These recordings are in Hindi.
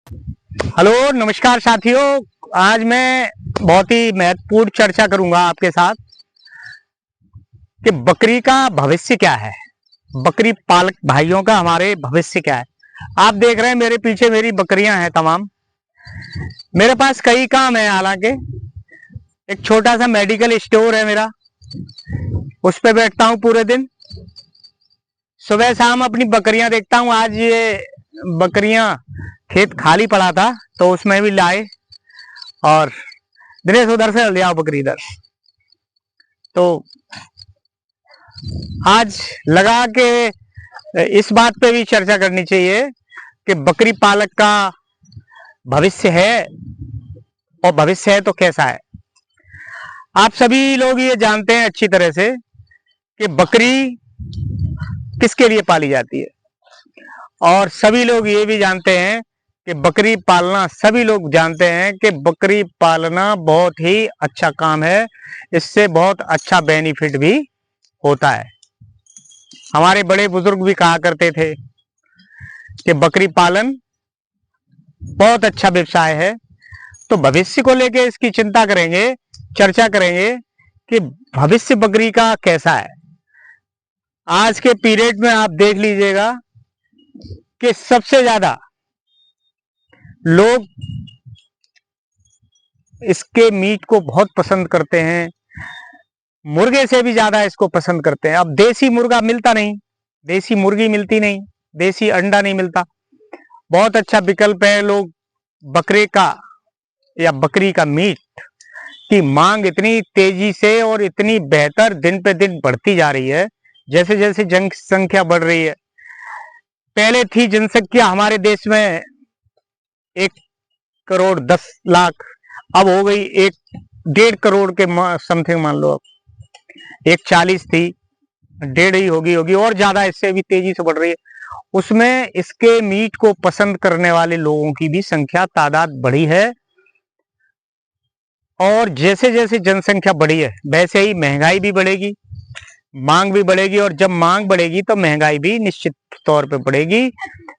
हेलो, नमस्कार साथियों। आज मैं बहुत ही महत्वपूर्ण चर्चा करूंगा आपके साथ कि बकरी का भविष्य क्या है। बकरी पालक भाइयों का हमारे भविष्य क्या है। आप देख रहे हैं मेरे पीछे मेरी बकरियां हैं तमाम। मेरे पास कई काम है, हालांकि एक छोटा सा मेडिकल स्टोर है मेरा, उस पे बैठता हूं पूरे दिन। सुबह शाम अपनी बकरियां देखता हूं। आज ये बकरियां खेत खाली पड़ा था तो उसमें भी लाए, और दिनेश उधर से ले आओ बकरी इधर। तो आज लगा के इस बात पे भी चर्चा करनी चाहिए कि बकरी पालक का भविष्य है, और भविष्य है तो कैसा है। आप सभी लोग ये जानते हैं अच्छी तरह से कि बकरी किसके लिए पाली जाती है, और सभी लोग ये भी जानते हैं कि बकरी पालना, सभी लोग जानते हैं कि बकरी पालना बहुत ही अच्छा काम है। इससे बहुत अच्छा बेनिफिट भी होता है। हमारे बड़े बुजुर्ग भी कहा करते थे कि बकरी पालन बहुत अच्छा व्यवसाय है। तो भविष्य को लेकर इसकी चिंता करेंगे, चर्चा करेंगे कि भविष्य बकरी का कैसा है। आज के पीरियड में आप देख लीजिएगा कि सबसे ज्यादा लोग इसके मीट को बहुत पसंद करते हैं, मुर्गे से भी ज्यादा इसको पसंद करते हैं। अब देसी मुर्गा मिलता नहीं, देसी मुर्गी मिलती नहीं, देसी अंडा नहीं मिलता। बहुत अच्छा विकल्प है। लोग बकरे का या बकरी का मीट की मांग इतनी तेजी से और इतनी बेहतर दिन पे दिन बढ़ती जा रही है, जैसे जैसे जनसंख्या बढ़ रही है। पहले थी जनसंख्या हमारे देश में 1 करोड़ 10 लाख, अब हो गई 1.5 करोड़ के समथिंग। मान लो अब 140 थी, 1.5 ही होगी और ज्यादा इससे भी तेजी से बढ़ रही है। उसमें इसके मीट को पसंद करने वाले लोगों की भी संख्या, तादाद बढ़ी है। और जैसे जैसे जनसंख्या बढ़ी है वैसे ही महंगाई भी बढ़ेगी, मांग भी बढ़ेगी, और जब मांग बढ़ेगी तो महंगाई भी निश्चित तौर पे बढ़ेगी।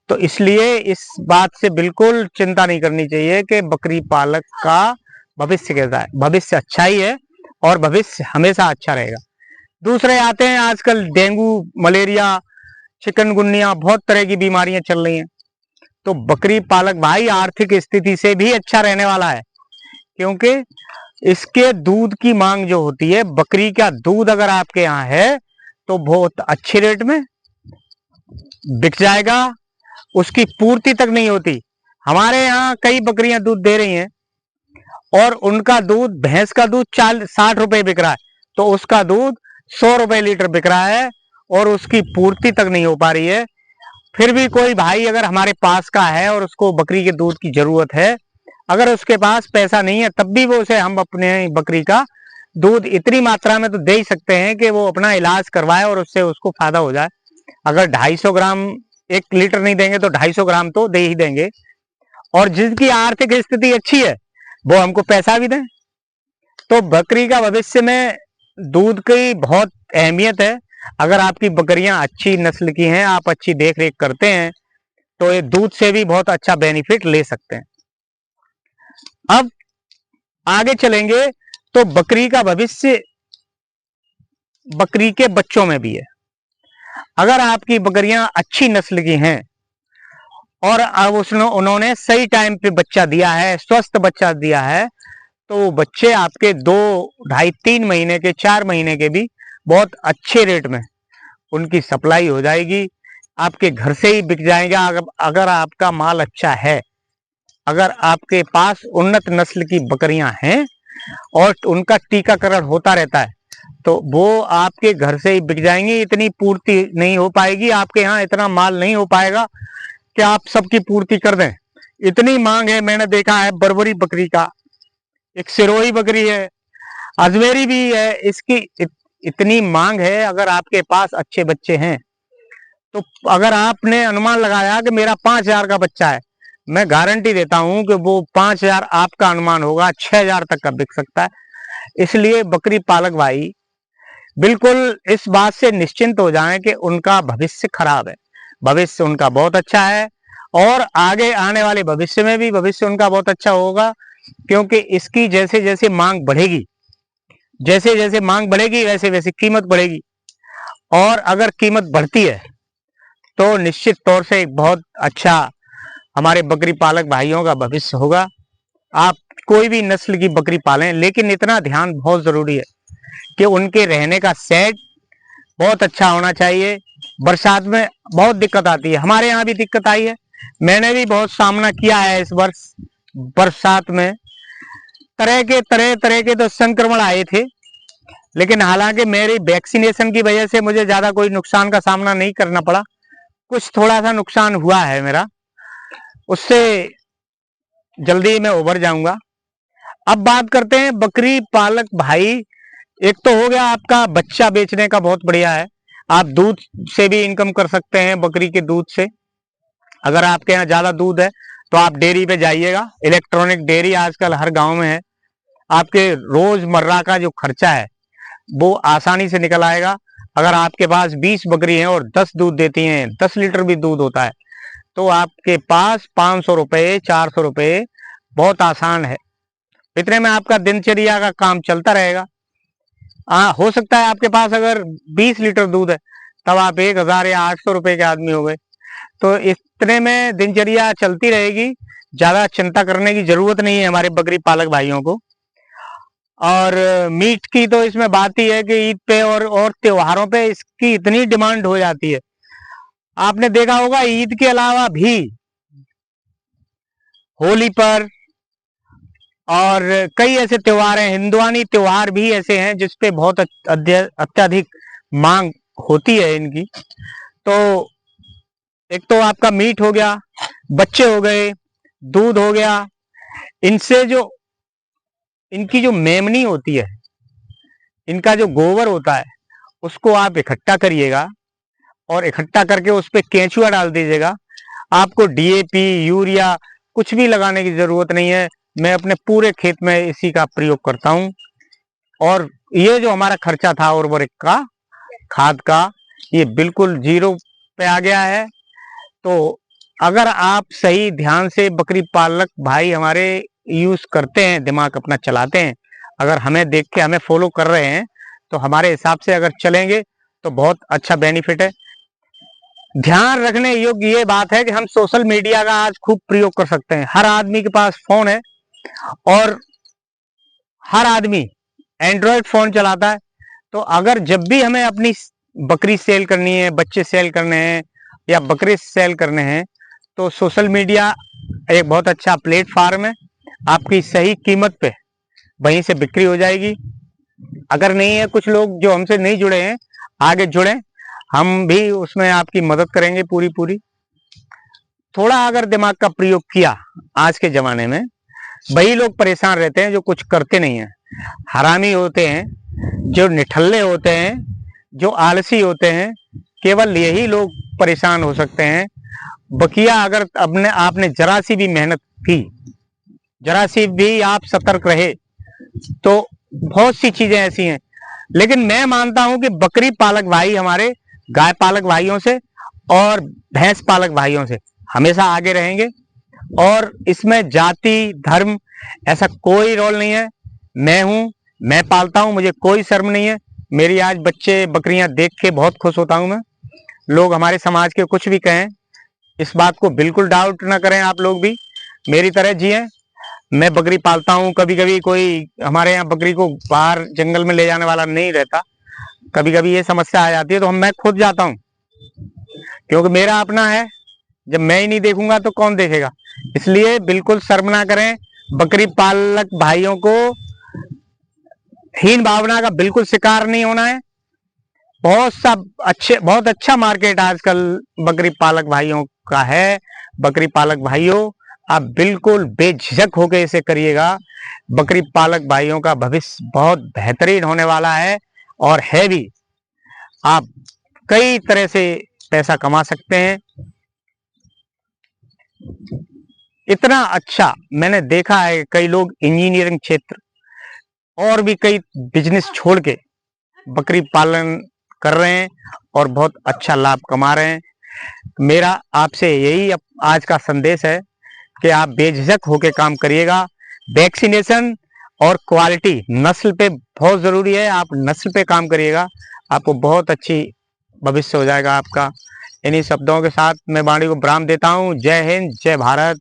तो इसलिए इस बात से बिल्कुल चिंता नहीं करनी चाहिए कि बकरी पालक का भविष्य कैसा है। भविष्य अच्छा ही है और भविष्य हमेशा अच्छा रहेगा। दूसरे आते हैं, आजकल डेंगू, मलेरिया, चिकनगुनिया, बहुत तरह की बीमारियां चल रही हैं। तो बकरी पालक भाई आर्थिक स्थिति से भी अच्छा रहने वाला है, क्योंकि इसके दूध की मांग जो होती है, बकरी का दूध अगर आपके यहाँ है तो बहुत अच्छे रेट में बिक जाएगा। उसकी पूर्ति तक नहीं होती। हमारे यहाँ कई बकरियां दूध दे रही हैं और उनका दूध, भैंस का दूध 60 रुपए बिक रहा है, तो उसका दूध 100 रुपए लीटर बिक रहा है और उसकी पूर्ति तक नहीं हो पा रही है। फिर भी कोई भाई अगर हमारे पास का है और उसको बकरी के दूध की जरूरत है, अगर उसके पास पैसा नहीं है तब भी वो उसे हम अपने बकरी का दूध इतनी मात्रा में तो दे ही सकते हैं कि वो अपना इलाज करवाए और उससे उसको फायदा हो जाए। अगर 250 ग्राम, 1 लीटर नहीं देंगे तो 250 ग्राम तो दे ही देंगे। और जिसकी आर्थिक स्थिति अच्छी है वो हमको पैसा भी दें। तो बकरी का भविष्य में दूध की बहुत अहमियत है। अगर आपकी बकरियां अच्छी नस्ल की हैं, आप अच्छी देख रेख करते हैं, तो ये दूध से भी बहुत अच्छा बेनिफिट ले सकते हैं। अब आगे चलेंगे तो बकरी का भविष्य बकरी के बच्चों में भी है। अगर आपकी बकरियां अच्छी नस्ल की हैं और अब उन्होंने सही टाइम पे बच्चा दिया है, स्वस्थ बच्चा दिया है, तो वो बच्चे आपके 2, ढाई, 3 महीने के, 4 महीने के भी बहुत अच्छे रेट में उनकी सप्लाई हो जाएगी। आपके घर से ही बिक जाएगा अगर आपका माल अच्छा है। अगर आपके पास उन्नत नस्ल की बकरियां हैं और उनका टीकाकरण होता रहता है तो वो आपके घर से ही बिक जाएंगी। इतनी पूर्ति नहीं हो पाएगी, आपके यहाँ इतना माल नहीं हो पाएगा कि आप सबकी पूर्ति कर दें। इतनी मांग है। मैंने देखा है बर्बरी बकरी का, एक सिरोही बकरी है, अजमेरी भी है, इसकी इतनी मांग है। अगर आपके पास अच्छे बच्चे हैं तो अगर आपने अनुमान लगाया कि मेरा 5,000 का बच्चा है, मैं गारंटी देता हूं कि वो 5,000 आपका अनुमान होगा 6,000 तक का बिक सकता है। इसलिए बकरी पालक भाई बिल्कुल इस बात से निश्चिंत हो जाएं कि उनका भविष्य खराब है। भविष्य उनका बहुत अच्छा है और आगे आने वाले भविष्य में भी भविष्य उनका बहुत अच्छा होगा, क्योंकि इसकी जैसे जैसे मांग बढ़ेगी, जैसे जैसे मांग बढ़ेगी वैसे वैसे कीमत बढ़ेगी। और अगर कीमत बढ़ती है तो निश्चित तौर से एक बहुत अच्छा हमारे बकरी पालक भाइयों का भविष्य होगा। आप कोई भी नस्ल की बकरी पालें, लेकिन इतना ध्यान बहुत जरूरी है कि उनके रहने का सेट बहुत अच्छा होना चाहिए। बरसात में बहुत दिक्कत आती है, हमारे यहाँ भी दिक्कत आई है, मैंने भी बहुत सामना किया है इस वर्ष बरसात में। तरह के तो संक्रमण आए थे, लेकिन हालांकि मेरी वैक्सीनेशन की वजह से मुझे ज्यादा कोई नुकसान का सामना नहीं करना पड़ा। कुछ थोड़ा सा नुकसान हुआ है मेरा, उससे जल्दी मैं उभर जाऊंगा। अब बात करते हैं बकरी पालक भाई। एक तो हो गया आपका बच्चा बेचने का, बहुत बढ़िया है, आप दूध से भी इनकम कर सकते हैं बकरी के दूध से। अगर आपके यहाँ ज्यादा दूध है तो आप डेयरी पे जाइएगा, इलेक्ट्रॉनिक डेयरी आजकल हर गांव में है। आपके रोजमर्रा का जो खर्चा है वो आसानी से निकल आएगा। अगर आपके पास 20 बकरी हैं और 10 दूध देती हैं, 10 लीटर भी दूध होता है, तो आपके पास 500 रुपये 400 रुपये बहुत आसान है। इतने में आपका दिनचर्या का काम चलता रहेगा। हो सकता है आपके पास अगर 20 लीटर दूध है तब आप 1000 या 800 रुपये के आदमी हो गए, तो इतने में दिनचर्या चलती रहेगी। ज्यादा चिंता करने की जरूरत नहीं है हमारे बकरी पालक भाइयों को। और मीट की तो इसमें बात ही है कि ईद पे और त्योहारों पे इसकी इतनी डिमांड हो जाती है। आपने देखा होगा ईद के अलावा भी होली पर और कई ऐसे त्योहार हैं, हिंदुआनी त्योहार भी ऐसे हैं जिसपे बहुत अत्यधिक मांग होती है इनकी। तो एक तो आपका मीट हो गया, बच्चे हो गए, दूध हो गया, इनसे जो इनकी जो मेमनी होती है, इनका जो गोबर होता है, उसको आप इकट्ठा करिएगा और इकट्ठा करके उस पर केंचुआ डाल दीजिएगा। आपको डीएपी यूरिया कुछ भी लगाने की जरूरत नहीं है। मैं अपने पूरे खेत में इसी का प्रयोग करता हूँ। और ये जो हमारा खर्चा था उर्वरक का, खाद का, ये बिल्कुल जीरो पे आ गया है। तो अगर आप सही ध्यान से बकरी पालक भाई हमारे यूज करते हैं, दिमाग अपना चलाते हैं, अगर हमें देख के हमें फॉलो कर रहे हैं, तो हमारे हिसाब से अगर चलेंगे तो बहुत अच्छा बेनिफिट है। ध्यान रखने योग्य ये बात है कि हम सोशल मीडिया का आज खूब प्रयोग कर सकते हैं। हर आदमी के पास फोन है और हर आदमी एंड्रॉयड फोन चलाता है। तो अगर जब भी हमें अपनी बकरी सेल करनी है, बच्चे सेल करने हैं या बकरे सेल करने हैं, तो सोशल मीडिया एक बहुत अच्छा प्लेटफार्म है। आपकी सही कीमत पे वहीं से बिक्री हो जाएगी। अगर नहीं है, कुछ लोग जो हमसे नहीं जुड़े हैं आगे जुड़े, हम भी उसमें आपकी मदद करेंगे पूरी पूरी। थोड़ा अगर दिमाग का प्रयोग किया, आज के जमाने में वही लोग परेशान रहते हैं जो कुछ करते नहीं है। हरामी होते हैं, जो निठल्ले होते हैं, जो आलसी होते हैं, केवल यही लोग परेशान हो सकते हैं। बकिया अगर आपने जरा सी भी मेहनत की, जरा सी भी आप सतर्क रहे, तो बहुत सी चीजें ऐसी हैं। लेकिन मैं मानता हूं कि बकरी पालक भाई हमारे गाय पालक भाइयों से और भैंस पालक भाइयों से हमेशा आगे रहेंगे। और इसमें जाति धर्म ऐसा कोई रोल नहीं है। मैं पालता हूं, मुझे कोई शर्म नहीं है। मेरी आज बच्चे बकरियां देख के बहुत खुश होता हूं मैं। लोग हमारे समाज के कुछ भी कहें, इस बात को बिल्कुल डाउट ना करें। आप लोग भी मेरी तरह जिए। मैं बकरी पालता हूँ। कभी कभी कोई हमारे यहाँ बकरी को बाहर जंगल में ले जाने वाला नहीं रहता, कभी कभी ये समस्या आ जाती है, तो मैं खुद जाता हूँ, क्योंकि मेरा अपना है। जब मैं ही नहीं देखूंगा तो कौन देखेगा। इसलिए बिल्कुल शर्म ना करें। बकरी पालक भाइयों को हीन भावना का बिल्कुल शिकार नहीं होना है। बहुत अच्छा मार्केट आजकल बकरी पालक भाइयों का है। बकरी पालक भाइयों, आप बिल्कुल बेझिझक होकर इसे करिएगा। बकरी पालक भाइयों का भविष्य बहुत बेहतरीन होने वाला है और है भी। आप कई तरह से पैसा कमा सकते हैं। इतना अच्छा मैंने देखा है, कई लोग इंजीनियरिंग क्षेत्र और भी कई बिजनेस छोड़ के बकरी पालन कर रहे हैं और बहुत अच्छा लाभ कमा रहे हैं। मेरा आपसे यही आज का संदेश है कि आप बेझिझक होकर काम करिएगा। वैक्सीनेशन और क्वालिटी नस्ल पे बहुत ज़रूरी है। आप नस्ल पे काम करिएगा, आपको बहुत अच्छी भविष्य हो जाएगा आपका। इन्हीं शब्दों के साथ मैं वाणी को विराम देता हूँ। जय हिंद, जय भारत।